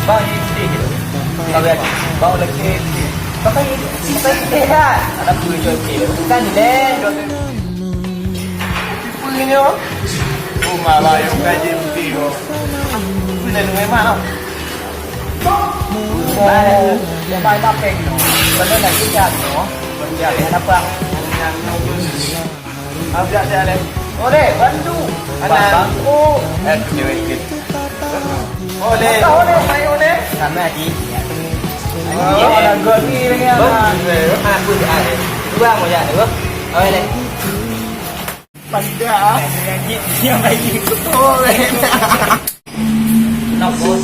Bang, hindi gitu. Sabi bang lagi. Pakai sehat. Ada puluh jual kilo. Kan deh. Puluh ini oh. Malah yung gaji mutiho. Puluh ni memang. Mai mapeng no. Benar nak kita no. Berjaya apa bang? Apa dia ada? Ore, bantu. Anak. Oh, cewek. Oleh. Mai oleh. Sama lagi. Oh, ada gua ni lagi anak. Aku ada. Dua mau ya, dua. Oh, ini. Pada yang lagi betul. Nak bos.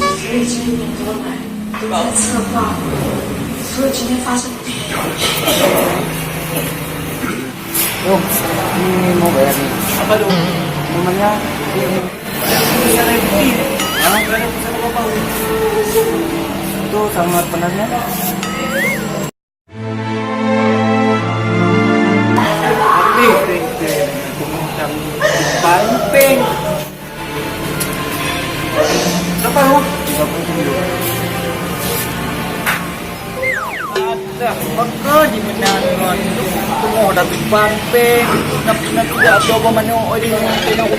都在策划，所有今天发生的。Oh, ini mau bayar nih. Apa tu? Namanya itu sangat penatnya. Pamping. Berapa lu? 30 Ada, maka di mana tu mau dah pamping, nak tidak ada apa mana, oh dia nak